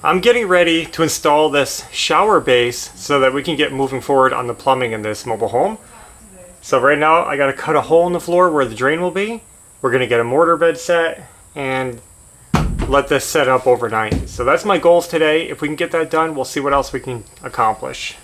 I'm getting ready to install this shower base so that we can get moving forward on the plumbing in this mobile home. So right now I gotta cut a hole in the floor where the drain will be. We're gonna get a mortar bed set and let this set up overnight. So that's my goals today. If we can get that done, we'll see what else we can accomplish.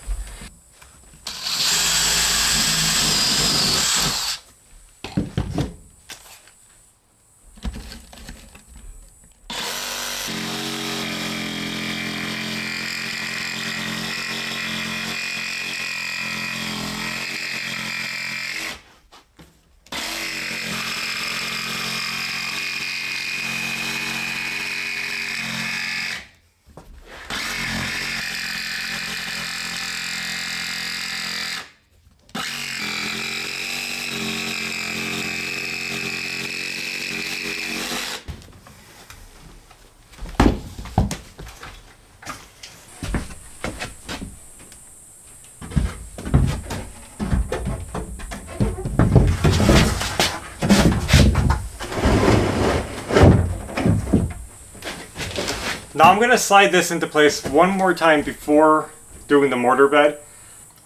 Now I'm going to slide this into place one more time before doing the mortar bed.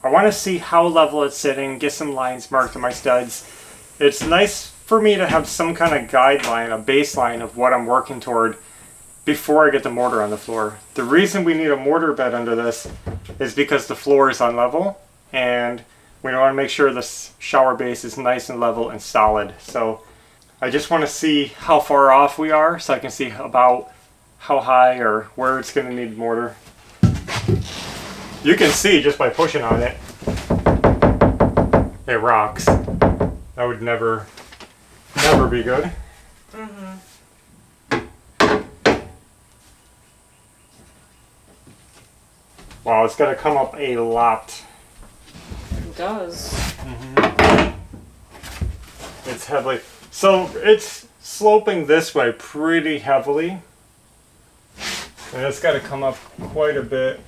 I want to see how level it's sitting, get some lines marked on my studs. It's nice for me to have some kind of guideline, a baseline of what I'm working toward before I get the mortar on the floor. The reason we need a mortar bed under this is because the floor is unlevel and we want to make sure this shower base is nice and level and solid. So I just want to see how far off we are so I can see about how high or where it's going to need mortar. You can see just by pushing on it, it rocks. That would never be good. Wow, it's got to come up a lot. It does. It's heavily. So it's sloping this way pretty heavily. And it's got to come up quite a bit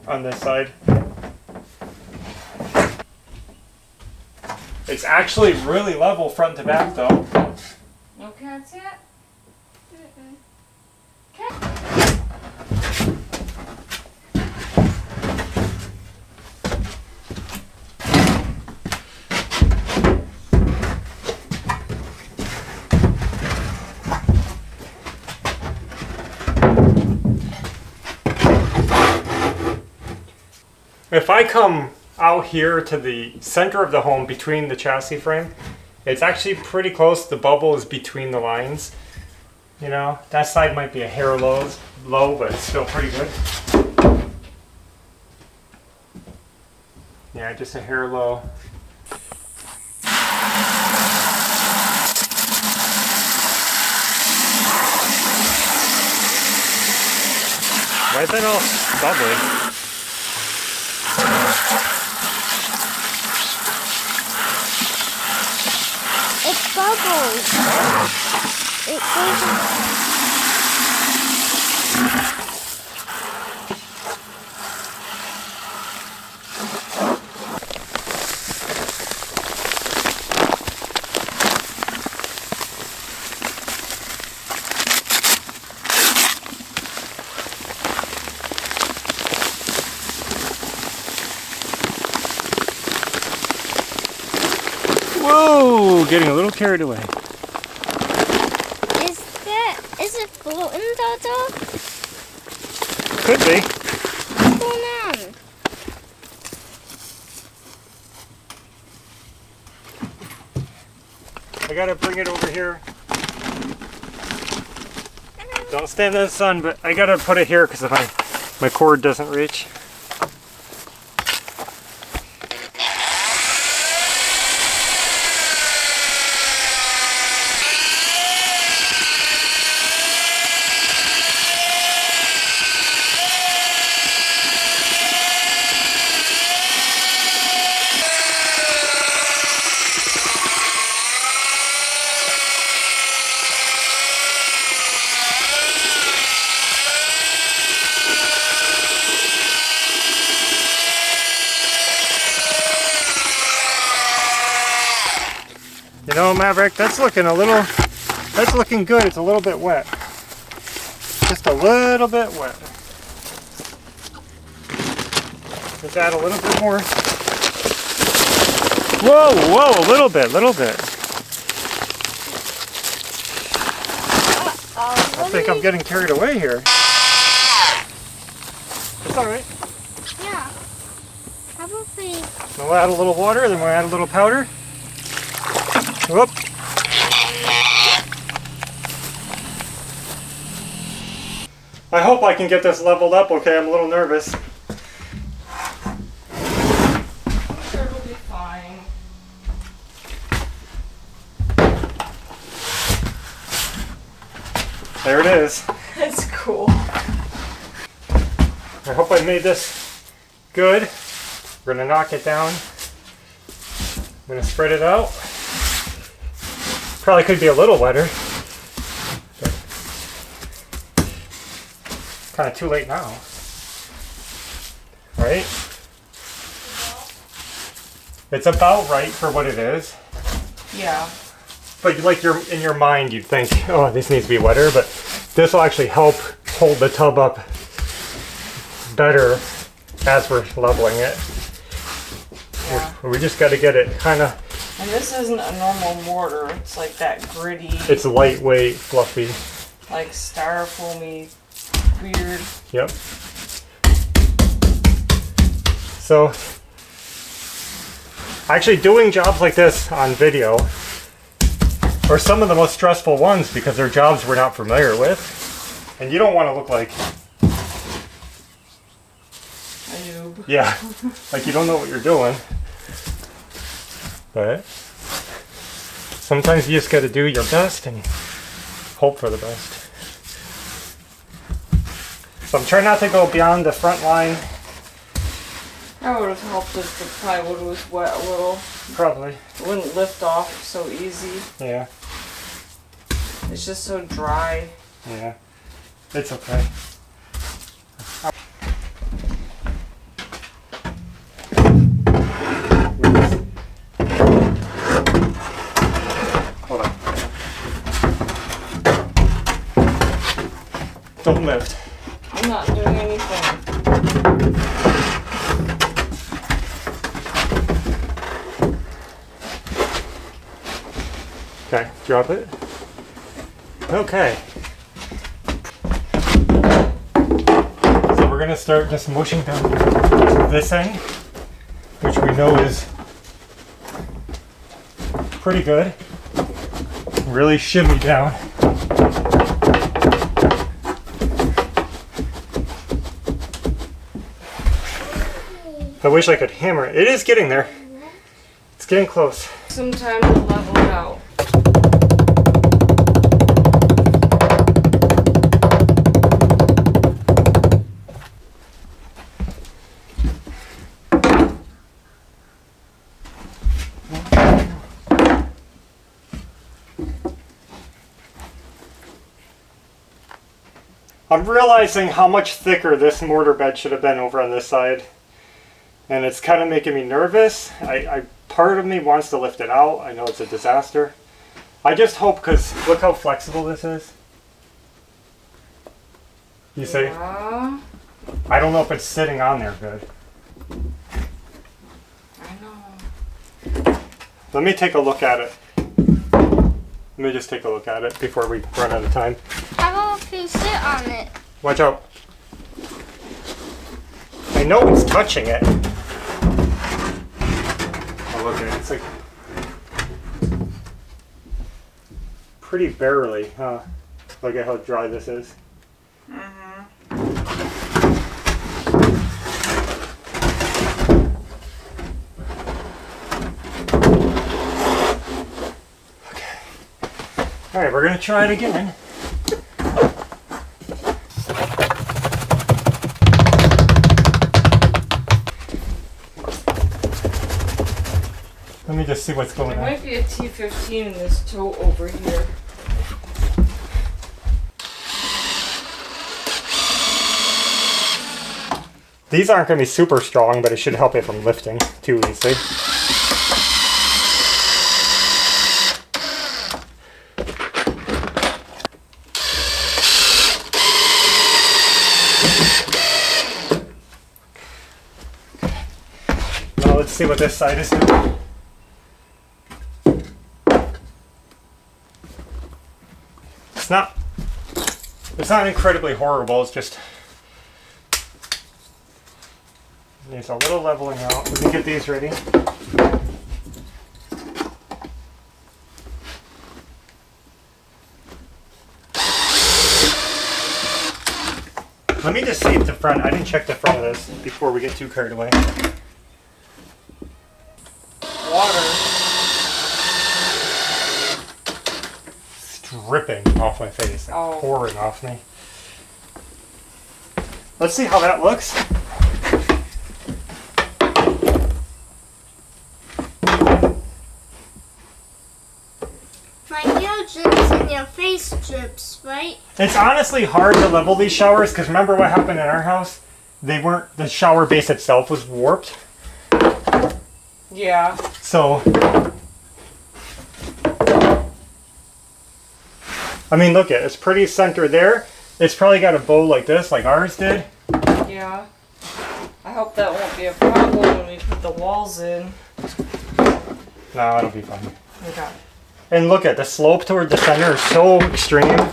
on this side. It's actually really level front to back though. No cats yet? If I come out here to the center of the home between the chassis frame, it's actually pretty close. The bubble is between the lines. You know, that side might be a hair low, but it's still pretty good. Yeah, just a hair low. Why is that all bubbly? It's bubbles. It goes. Whoa, getting a little carried away. Is it floating, Dodo? Could be. What's going on? I gotta bring it over here. Don't stand in the sun, but I gotta put it here because if my cord doesn't reach. You know, Maverick, that's looking good. It's a little bit wet. just a little bit wet. Let's add a little bit more. Whoa, whoa, a little bit, I think I'm getting carried away here. It's alright. Yeah. How about we... We'll add a little water, then we'll add a little powder. Whoop. I hope I can get this leveled up okay. I'm a little nervous. I'm sure it'll be fine. There it is. It's cool. I hope I made this good. We're gonna knock it down. I'm gonna spread it out. Probably could be a little wetter. Kind of too late now. Right? It's about right for what it is. Yeah. But like in your mind you'd think, oh, this needs to be wetter, but this will actually help hold the tub up better as we're leveling it. Yeah. We just got to get it kind of... And this isn't a normal mortar. It's like that gritty, It's lightweight, fluffy. like styrofoamy, weird. Yep. So, actually doing jobs like this on video are some of the most stressful ones because they're jobs we're not familiar with. And you don't want to look like... A noob. Yeah, like you don't know what you're doing. But sometimes you just got to do your best and hope for the best. So I'm trying not to go beyond the front line. That would have helped if the plywood was wet a little. Probably. It wouldn't lift off so easy. Yeah, It's just so dry. yeah. It's okay. Hold on. Don't lift. I'm not doing anything. Okay, drop it. Okay. So we're gonna start just mushing down this end, which we know is pretty good. Really shimmy down. I wish I could hammer it. It is getting there. It's getting close. Some time to level it out. I'm realizing how much thicker this mortar bed should have been over on this side. And it's kind of making me nervous. Part of me wants to lift it out. I know it's a disaster. I just hope, because look how flexible this is. You see? Yeah, I don't know if it's sitting on there good. I know. Let me take a look at it. Let me just take a look at it before we run out of time. How about if you sit on it? Watch out. I know it's touching it. Oh, look at it. It's like pretty barely, huh? Look at how dry this is. Okay. All right, we're gonna try it again. Let me just see what's going There on. might be a T15 in this toe over here. These aren't going to be super strong, but it should help it from lifting too easily. Now let's see what this side is doing. It's not incredibly horrible, it's just needs a little leveling out. Let me get these ready. Let me just see at the front. I didn't check the front of this before we get too carried away. Water. It's dripping off my face. Like Oh. pouring off me. Let's see how that looks. My hair drips and your face drips, right? It's honestly hard to level these showers because remember what happened in our house? The shower base itself was warped. Yeah. So, I mean, look it's pretty center there. It's probably got a bow like this, like ours did. Yeah. I hope that won't be a problem when we put the walls in. No, it'll be fine. Okay. And look the slope toward the center is so extreme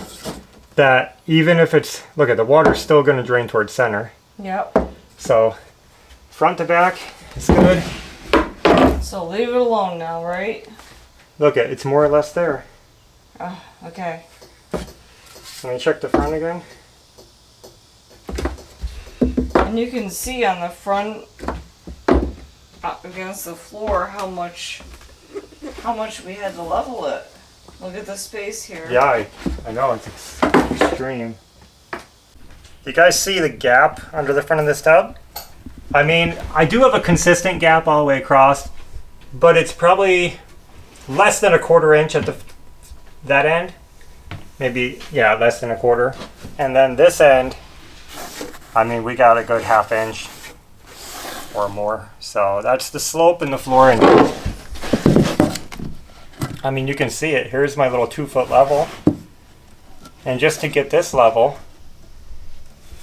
that even if it's, the water's still going to drain towards center. Yep. So, front to back is good. So leave it alone now, right? Look it's more or less there. Oh, okay. Let me check the front again. And you can see on the front against the floor how much we had to level it. Look at the space here. Yeah, I know, it's extreme. You guys see the gap under the front of this tub? I mean, I do have a consistent gap all the way across, but it's probably less than a 1/4 inch at that end. Maybe, yeah, less than a 1/4. And then this end, I mean, we got a good 1/2 inch or more. So that's the slope in the floor. And I mean, you can see it. Here's my little 2-foot level. And just to get this level,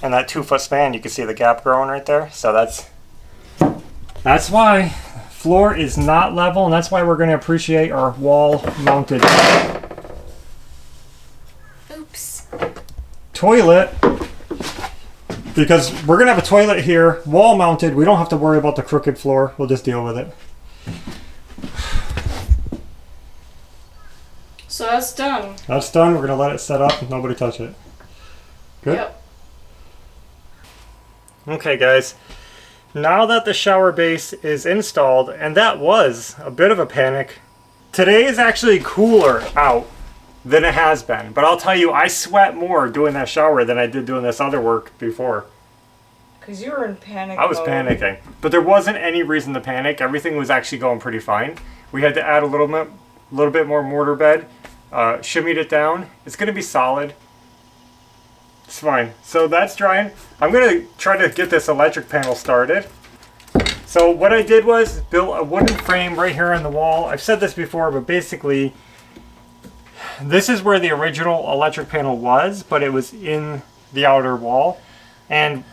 and that 2-foot span, you can see the gap growing right there. So that's why floor is not level, and that's why we're going to appreciate our wall mounted Oops. toilet, because we're going to have a toilet here, wall mounted. We don't have to worry about the crooked floor. We'll just deal with it. So that's done. That's done. We're going to let it set up and nobody touch it. Good? Yep. Okay, guys. Now that the shower base is installed, and that was a bit of a panic, today is actually cooler out than it has been. But I'll tell you, I sweat more doing that shower than I did doing this other work before. Because you were in panic I was mode. panicking. But there wasn't any reason to panic. Everything was actually going pretty fine. We had to add a little bit more mortar bed. Shimmied it down. It's going to be solid. It's fine. So that's drying. I'm going to try to get this electric panel started. So what I did was build a wooden frame right here on the wall. I've said this before, but basically this is where the original electric panel was, but it was in the outer wall. And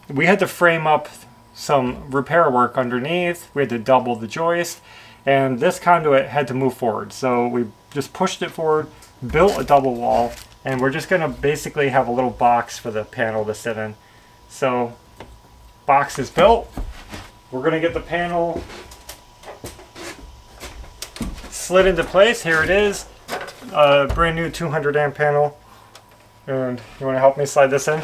we had to frame up some repair work underneath. We had to double the joist, and this conduit had to move forward. So we just pushed it forward, built a double wall, and we're just going to basically have a little box for the panel to sit in. So, box is built. We're going to get the panel slid into place. Here it is. A brand new 200 amp panel. And you want to help me slide this in?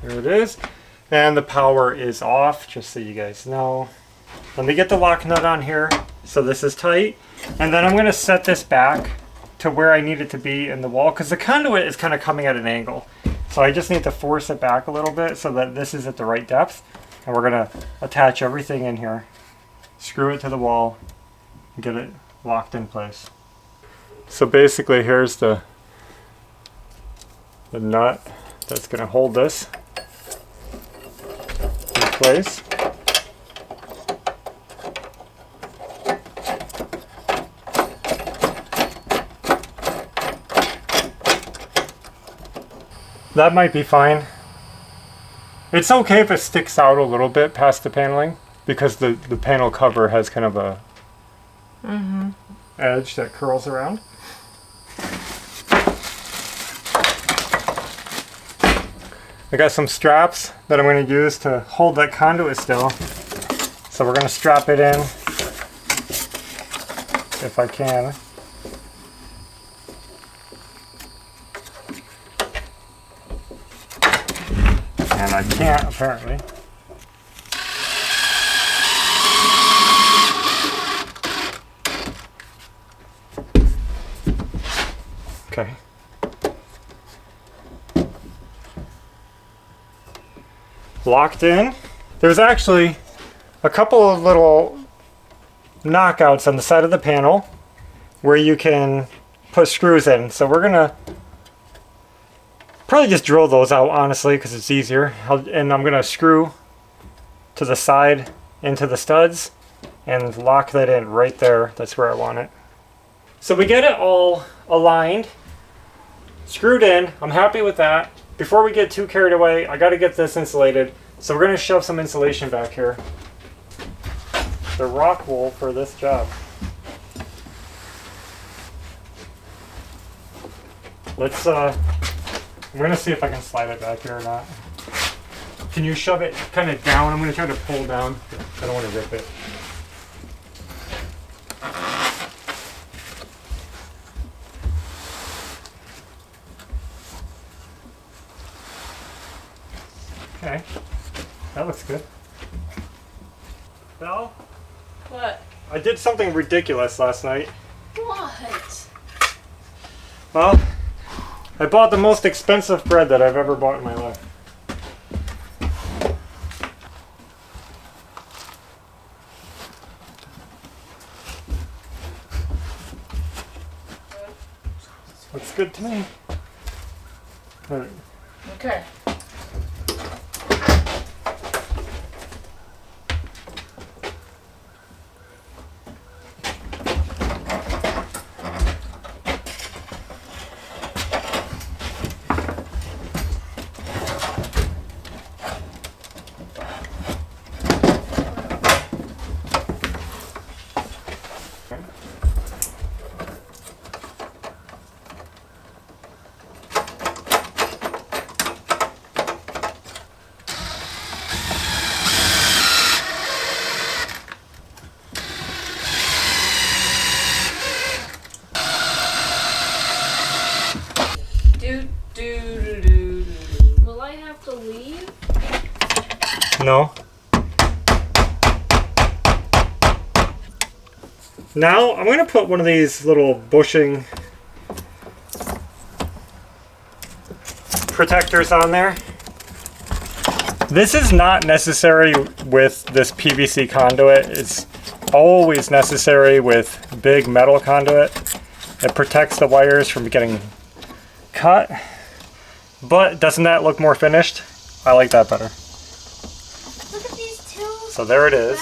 There it is. And the power is off, just so you guys know. Let me get the lock nut on here. So this is tight. And then I'm going to set this back to where I need it to be in the wall, because the conduit is kind of coming at an angle. So I just need to force it back a little bit so that this is at the right depth. And we're going to attach everything in here. screw it to the wall, and get it locked in place. So basically here's the nut that's going to hold this in place. That might be fine. It's okay if it sticks out a little bit past the paneling because the panel cover has kind of a edge that curls around. I got some straps that I'm going to use to hold that conduit still. So we're going to strap it in if I can. And I can't, apparently. Okay. Locked in. There's actually a couple of little knockouts on the side of the panel where you can put screws in. So we're gonna probably just drill those out, honestly, because it's easier. And I'm gonna screw to the side into the studs and lock that in right there. That's where I want it. So we get it all aligned, screwed in. I'm happy with that. Before we get too carried away, I got to get this insulated. So we're going to shove some insulation back here. The rock wool for this job. Let's, I'm going to see if I can slide it back here or not. Can you shove it kind of down? I'm going to try to pull down. I don't want to rip it. Okay, that looks good. Belle? What? I did something ridiculous last night. What? Well, I bought the most expensive bread that I've ever bought in my life. Looks good to me. All right. Okay. Will I have to leave? No. Now I'm going to put one of these little bushing protectors on there. This is not necessary with this PVC conduit. It's always necessary with big metal conduit. It protects the wires from getting cut. But doesn't that look more finished? I like that better. Look at these two. So there it is.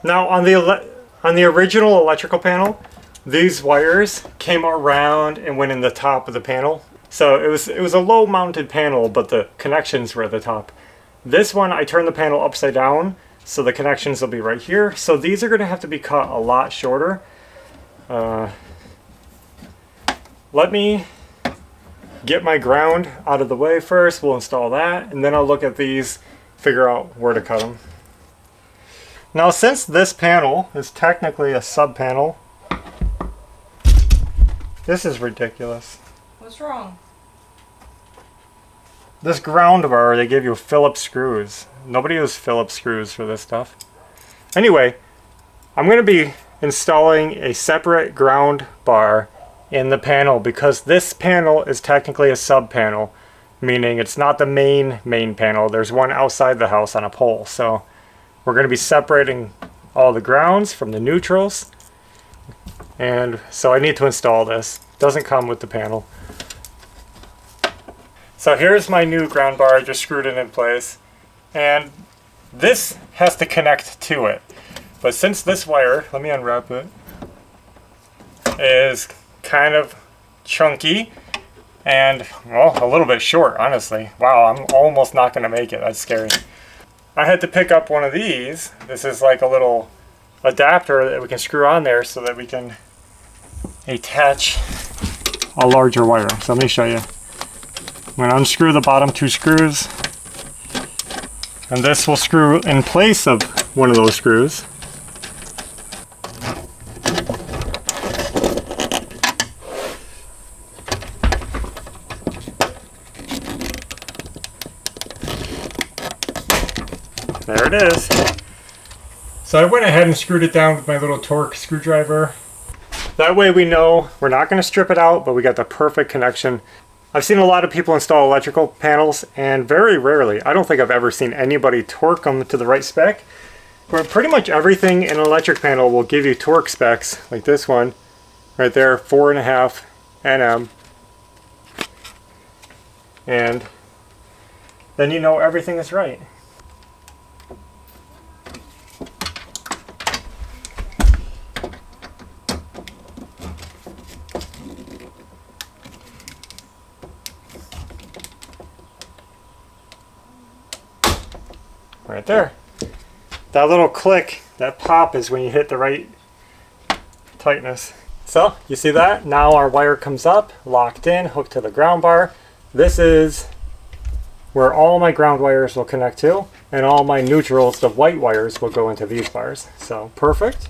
Now on the original electrical panel, these wires came around and went in the top of the panel. So it was a low mounted panel, but the connections were at the top. This one, I turned the panel upside down, so the connections will be right here. So these are going to have to be cut a lot shorter. Let me get my ground out of the way first. We'll install that, and then I'll look at these, figure out where to cut them. Now, since this panel is technically a sub panel, this is ridiculous. What's wrong? This ground bar, they give you Phillips screws. Nobody uses Phillips screws for this stuff. Anyway, I'm going to be installing a separate ground bar in the panel because this panel is technically a sub panel, meaning it's not the main panel. There's one outside the house on a pole. So we're going to be separating all the grounds from the neutrals. And so I need to install this. Doesn't come with the panel. So here's my new ground bar. I just screwed it in place. And this has to connect to it. But since this wire, let me unwrap it, is kind of chunky and, well, a little bit short, honestly. Wow, I'm almost not going to make it. That's scary. I had to pick up one of these. This is like a little adapter that we can screw on there so that we can attach a larger wire. So let me show you. I'm going to unscrew the bottom 2 screws, and this will screw in place of one of those screws. There it is. So I went ahead and screwed it down with my little torque screwdriver. That way we know we're not going to strip it out, but we got the perfect connection. I've seen a lot of people install electrical panels, and very rarely, I don't think I've ever seen anybody torque them to the right spec. But pretty much everything in an electric panel will give you torque specs, like this one, right there, 4.5 Nm. And then you know everything is right. Right there. That little click, that pop is when you hit the right tightness. So, you see that? Now our wire comes up, locked in, hooked to the ground bar. This is where all my ground wires will connect to, and all my neutrals, the white wires, will go into these bars. So, perfect.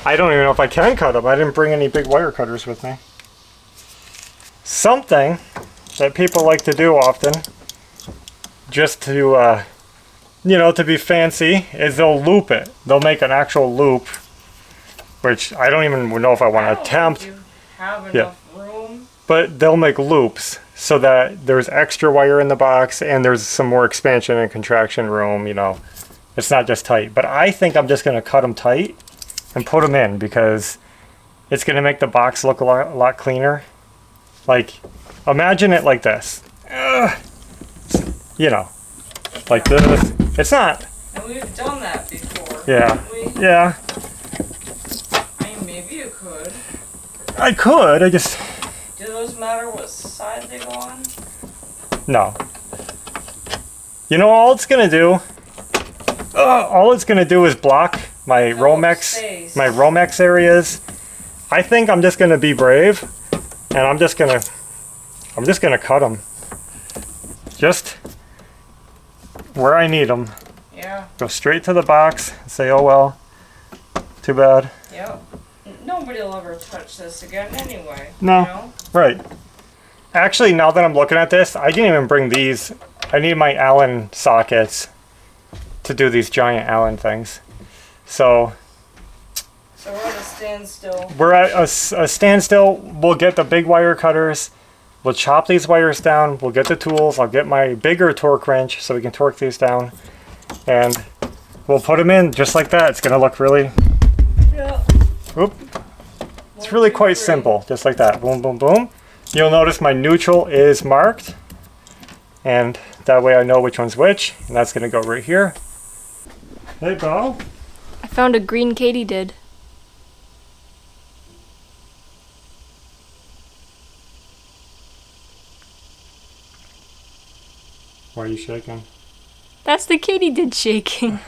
I don't even know if I can cut them. I didn't bring any big wire cutters with me. Something that people like to do often, just to you know, to be fancy, is they'll loop it. They'll make an actual loop, which I don't even know if I want to attempt. You have enough room. But they'll make loops so that there's extra wire in the box and there's some more expansion and contraction room, you know. It's not just tight. But I think I'm just going to cut them tight and put them in because it's going to make the box look a lot cleaner. Like, imagine it like this. You know, like this. It's not. And we've done that before. Yeah. Haven't we? Yeah. I mean, maybe you could. I could. I just. Do those matter what side they go on? No. You know, all it's gonna do. All it's gonna do is block my Romex, my Romex areas. I think I'm just gonna be brave, and I'm just gonna cut them. Just where I need them. Yeah. Go straight to the box and say, oh well, too bad. Yep. Nobody will ever touch this again anyway. No. You know? Right. Actually, now that I'm looking at this, I didn't even bring these. I need my Allen sockets to do these giant Allen things. So we're at a standstill. We're at a standstill. We'll get the big wire cutters. We'll chop these wires down. We'll get the tools. I'll get my bigger torque wrench so we can torque these down. And we'll put them in just like that. It's going to look really... Yeah. Oop. It's really quite simple. Just like that. Boom, boom, boom. You'll notice my neutral is marked. And that way I know which one's which. And that's going to go right here. Hey, Bo. I found a green katydid. Why are you shaking? That's the katydid shaking.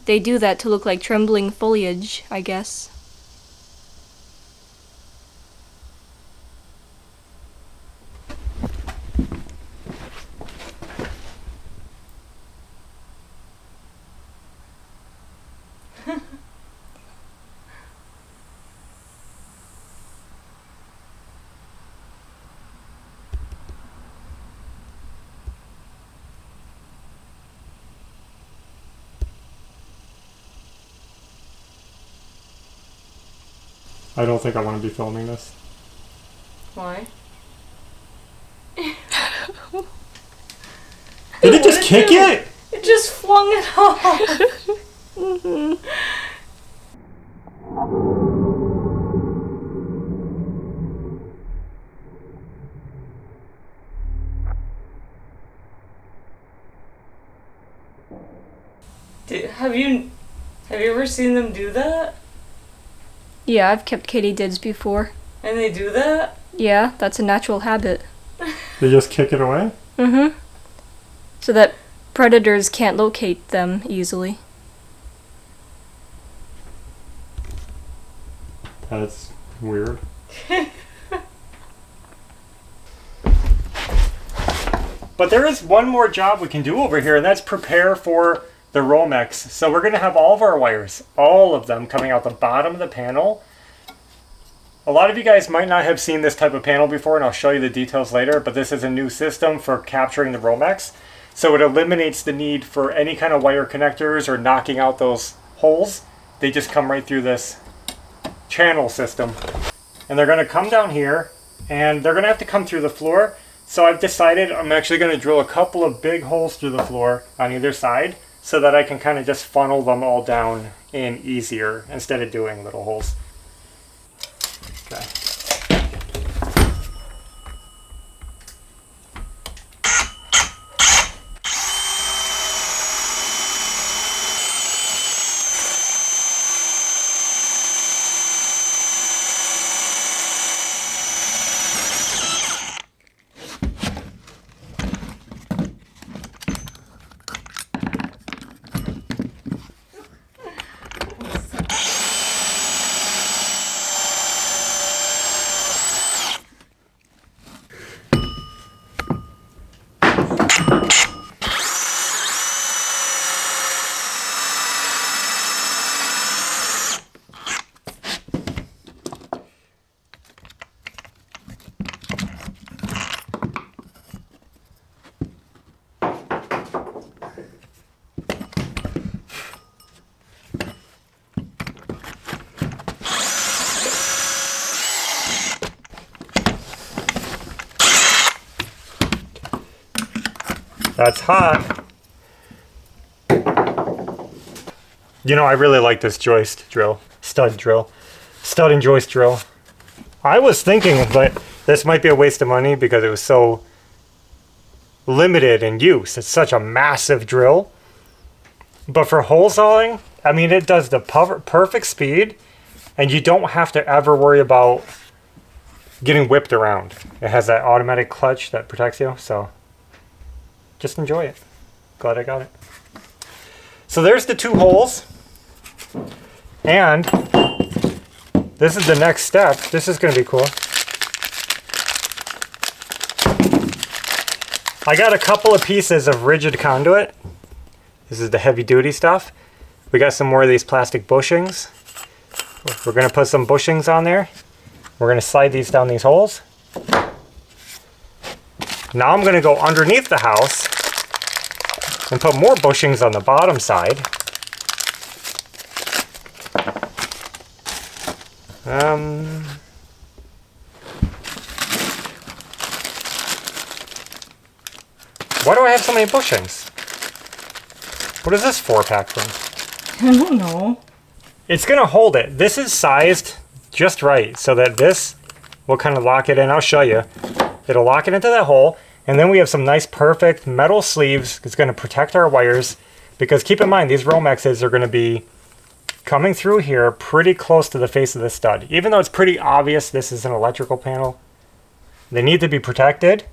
They do that to look like trembling foliage, I guess. I don't think I want to be filming this. Why? Did it just kick it? It It just flung it off. Have you ever seen them do that? Yeah, I've kept katydids before. And they do that? Yeah, that's a natural habit. They just kick it away? Mm-hmm. So that predators can't locate them easily. That's weird. But there is one more job we can do over here, and that's prepare for the Romex. So we're going to have all of our wires, all of them, coming out the bottom of the panel. A lot of you guys might not have seen this type of panel before, and I'll show you the details later, but this is a new system for capturing the Romex. So it eliminates the need for any kind of wire connectors or knocking out those holes. They just come right through this channel system. And they're going to come down here, and they're going to have to come through the floor. So I've decided I'm actually going to drill a couple of big holes through the floor on either side so that I can kind of just funnel them all down in easier instead of doing little holes. Okay. That's hot. You know, I really like this joist drill, stud and joist drill. I was thinking that this might be a waste of money because it was so limited in use. It's such a massive drill. But for hole sawing, I mean, it does the perfect speed, and you don't have to ever worry about getting whipped around. It has that automatic clutch that protects you, so just enjoy it. Glad I got it. So there's the two holes. And this is the next step. This is going to be cool. I got a couple of pieces of rigid conduit. This is the heavy duty stuff. We got some more of these plastic bushings. We're going to put some bushings on there. We're going to slide these down these holes. Now I'm going to go underneath the house and put more bushings on the bottom side. Why do I have so many bushings? What is this 4-pack from? I don't know. It's going to hold it. This is sized just right so that this will kind of lock it in. I'll show you. It'll lock it into that hole. And then we have some nice perfect metal sleeves. It's going to protect our wires. Because keep in mind, these Romexes are going to be coming through here pretty close to the face of the stud. Even though it's pretty obvious this is an electrical panel, they need to be protected.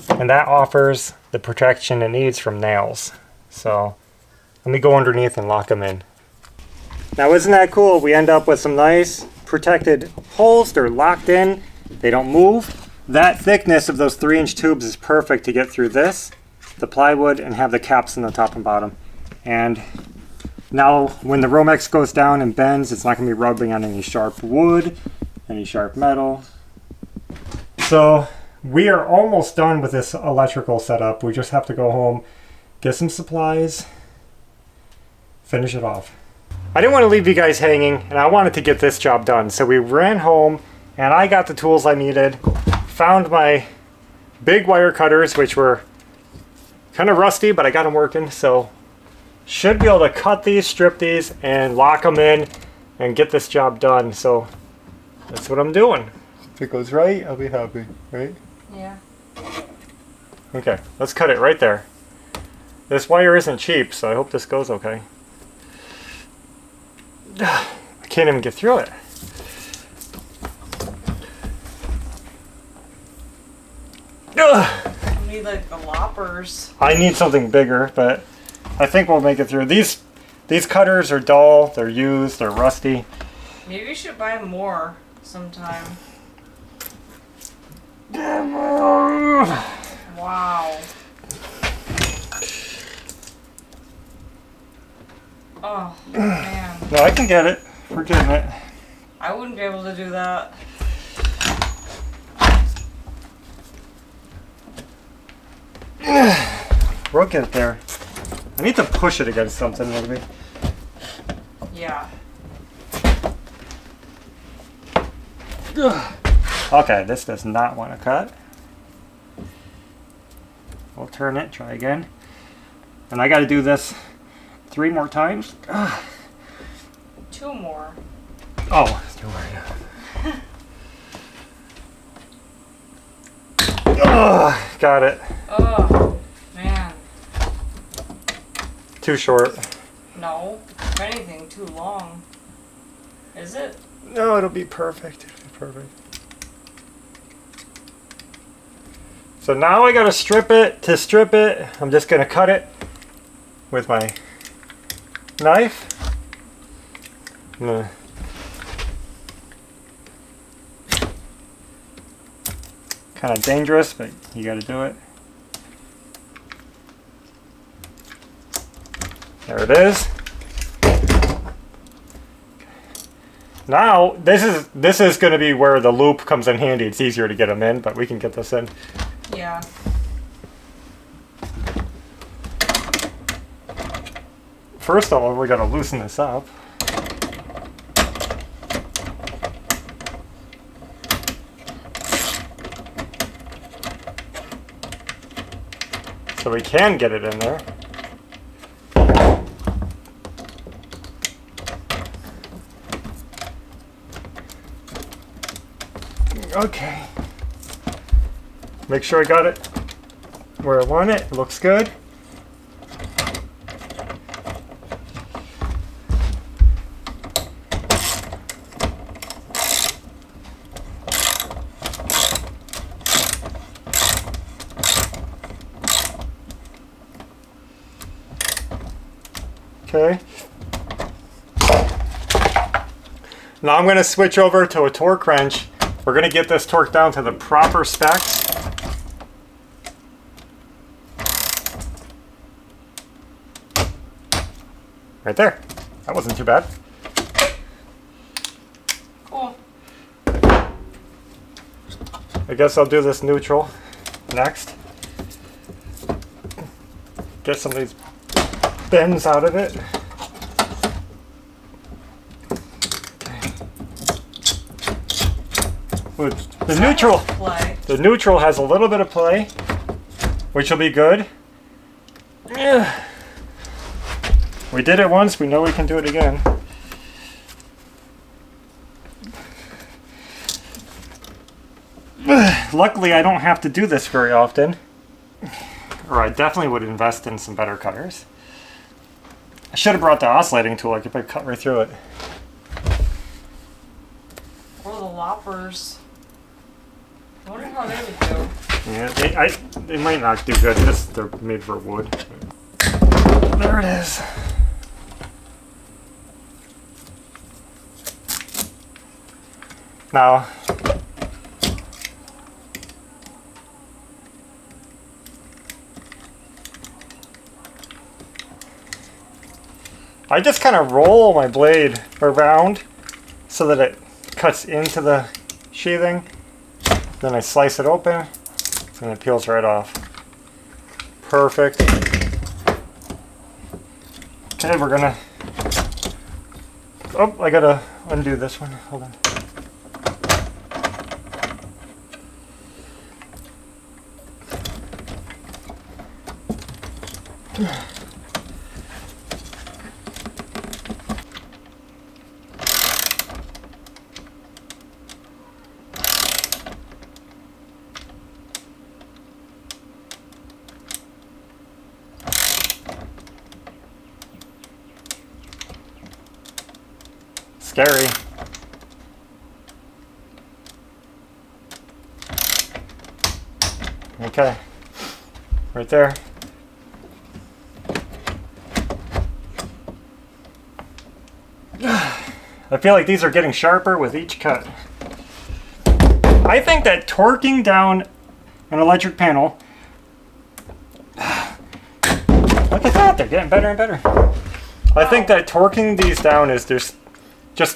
And that offers the protection it needs from nails. So let me go underneath and lock them in. Now isn't that cool? We end up with some nice protected holes. They're locked in. They don't move. That thickness of those 3-inch tubes is perfect to get through this, the plywood, and have the caps in the top and bottom. And now when the Romex goes down and bends, it's not going to be rubbing on any sharp wood, any sharp metal. So we are almost done with this electrical setup. We just have to go home, get some supplies, finish it off. I didn't want to leave you guys hanging, and I wanted to get this job done. So we ran home, and I got the tools I needed, found my big wire cutters, which were Kind of rusty, but I got them working, so should be able to cut these, strip these, and lock them in and get this job done. So that's what I'm doing. If it goes right, I'll be happy, right? Yeah. Okay, let's cut it right there. This wire isn't cheap, so I hope this goes okay. I can't even get through it. We need like the loppers. I need something bigger, but I think we'll make it through. These cutters are dull, they're used, they're rusty. Maybe we should buy more sometime. Wow. Oh, man. No, I can get it. We're getting it. I wouldn't be able to do that. We'll get it there. I need to push it against something, maybe. Yeah. Okay, this does not want to cut. We'll turn it, try again. And I got to do this 3 more times. 2 more. Oh, 2 more, yeah. Got it. Oh, man. Too short. No. If anything, too long. Is it? No, it'll be perfect. It'll be perfect. So now I gotta strip it. To strip it, I'm just gonna cut it with my knife. Kind of dangerous, but you gotta do it. There it is. Now, this is going to be where the loop comes in handy. It's easier to get them in, but we can get this in. Yeah. First of all, we got to loosen this up. So we can get it in there. Okay. Make sure I got it where I want it. It looks good. Okay. Now I'm going to switch over to a torque wrench. We're going to get this torque down to the proper specs. Right there. That wasn't too bad. Cool. I guess I'll do this neutral next. Get some of these bends out of it. The neutral has a little bit of play, which will be good. Yeah. We did it once, we know we can do it again. Luckily, I don't have to do this very often. Or I definitely would invest in some better cutters. I should have brought the oscillating tool. I could probably cut right through it. Or the loppers. I wonder how they would do. Yeah, they might not do good. They're made for wood. There it is. Now, I just kind of roll my blade around so that it cuts into the sheathing. Then I slice it open and it peels right off. Perfect. Okay, we're gonna... Oh, I gotta undo this one. Hold on. Scary. Okay, right there. I feel like these are getting sharper with each cut. I think that torquing down an electric panel, look at that, they're getting better and better. I think that torquing these down is just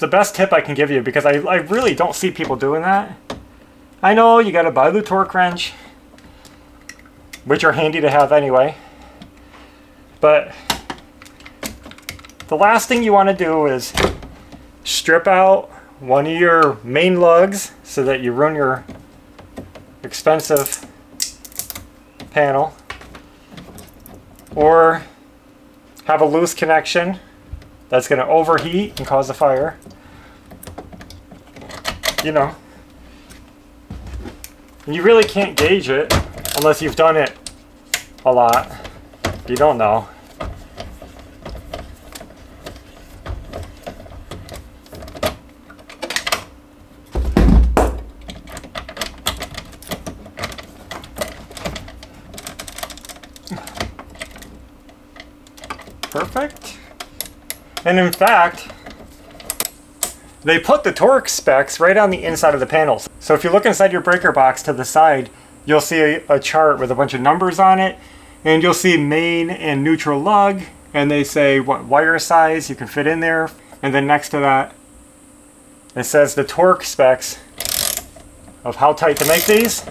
the best tip I can give you, because I really don't see people doing that. I know you gotta buy the torque wrench, which are handy to have anyway, but the last thing you want to do is strip out one of your main lugs so that you ruin your expensive panel, or have a loose connection that's going to overheat and cause a fire. You know, you really can't gauge it unless you've done it a lot. You don't know. Perfect. And in fact, they put the torque specs right on the inside of the panels. So if you look inside your breaker box to the side, you'll see a chart with a bunch of numbers on it, and you'll see main and neutral lug, and they say what wire size you can fit in there, and then next to that it says the torque specs of how tight to make these.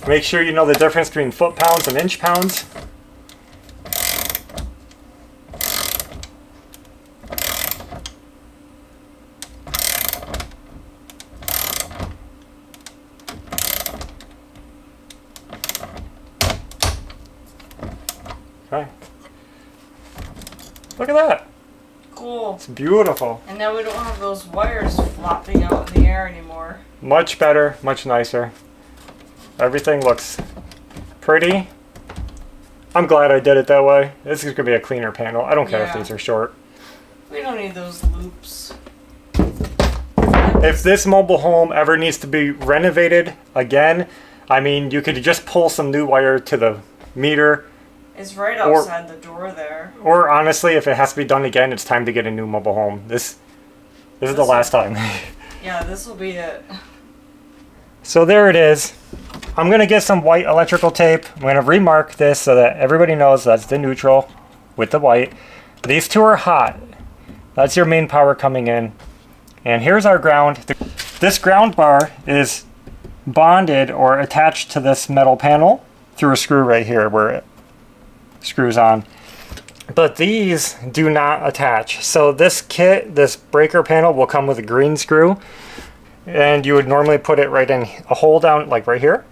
Make sure you know the difference between foot-pounds and inch-pounds. Okay. Look at that. Cool. It's beautiful. And now we don't have those wires flopping out in the air anymore. Much better, much nicer. Everything looks pretty. I'm glad I did it that way. This is going to be a cleaner panel. I don't care if Yeah. these are short. We don't need those loops. If this mobile home ever needs to be renovated again, I mean, you could just pull some new wire to the meter. It's right outside the door there. Or honestly, if it has to be done again, it's time to get a new mobile home. This is the last time. Yeah, this will be it. So there it is. I'm going to get some white electrical tape. I'm going to remark this so that everybody knows that's the neutral with the white. These two are hot. That's your main power coming in. And here's our ground. This ground bar is bonded or attached to this metal panel through a screw right here where it screws on. But these do not attach. So this kit, this breaker panel, will come with a green screw. And you would normally put it right in a hole down like right here.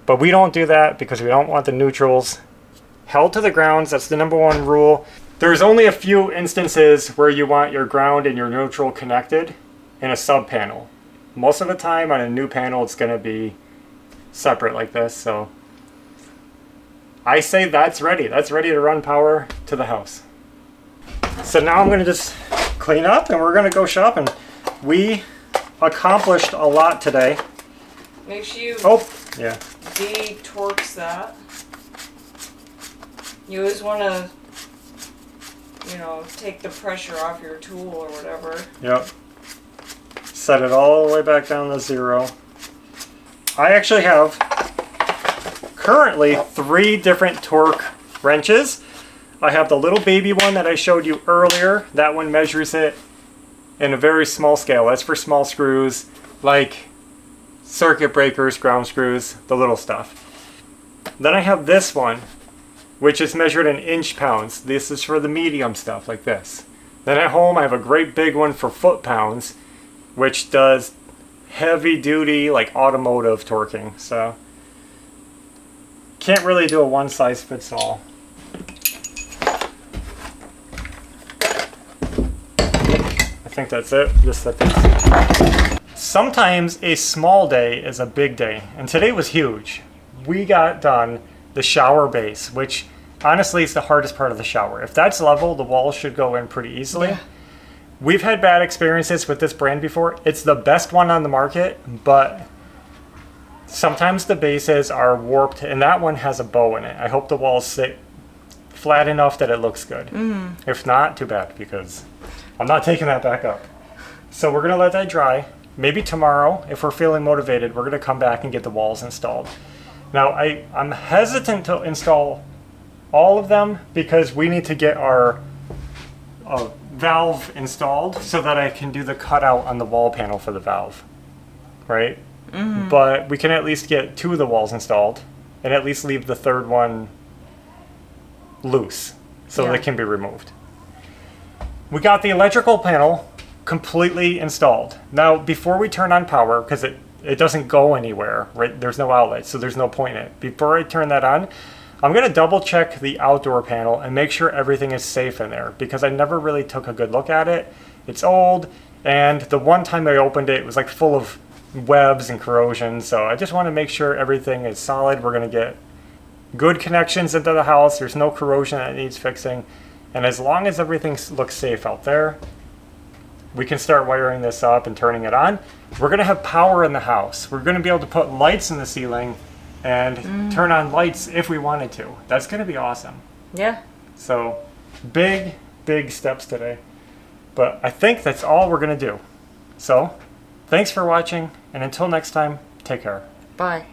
But we don't do that because we don't want the neutrals held to the grounds. That's the #1 rule. There's only a few instances where you want your ground and your neutral connected in a sub panel. Most of the time on a new panel it's going to be separate like this. So I say that's ready. That's ready to run power to the house. So now I'm going to just clean up and we're going to go shopping. We accomplished a lot today. Make sure you Yeah. de-torques that. You always want to, you know, take the pressure off your tool or whatever. Yep. Set it all the way back down to 0. I actually have currently 3 different torque wrenches. I have the little baby one that I showed you earlier. That one measures it in a very small scale. That's for small screws like circuit breakers, ground screws, the little stuff. Then I have this one, which is measured in inch-pounds. This is for the medium stuff like this. Then at home I have a great big one for foot-pounds, which does heavy-duty like automotive torquing. So can't really do a one-size-fits-all. think that's it. Just let this. Sometimes a small day is a big day, and today was huge. We got done the shower base, which honestly is the hardest part of the shower. If that's level, the walls should go in pretty easily. Yeah. We've had bad experiences with this brand before. It's the best one on the market, but sometimes the bases are warped, and that one has a bow in it. I hope the walls sit flat enough that it looks good. If not, too bad, because I'm not taking that back up. So we're gonna let that dry. Maybe tomorrow, if we're feeling motivated, we're gonna come back and get the walls installed. Now, I'm hesitant to install all of them because we need to get our valve installed so that I can do the cutout on the wall panel for the valve, right? But we can at least get 2 of the walls installed and at least leave the third one loose so Yeah. they can be removed. We got the electrical panel completely installed. Now, before we turn on power, because it doesn't go anywhere, right? There's no outlet, so there's no point in it. Before I turn that on, I'm going to double check the outdoor panel and make sure everything is safe in there because I never really took a good look at it. It's old, and the one time I opened it, it was like full of webs and corrosion, so I just want to make sure everything is solid. We're going to get good connections into the house. There's no corrosion that needs fixing, and as long as everything looks safe out there, we can start wiring this up and turning it on. We're going to have power in the house. We're going to be able to put lights in the ceiling and turn on lights if we wanted to. That's going to be awesome. Yeah. So big steps today. But I think that's all we're going to do. So thanks for watching, and until next time, take care. Bye.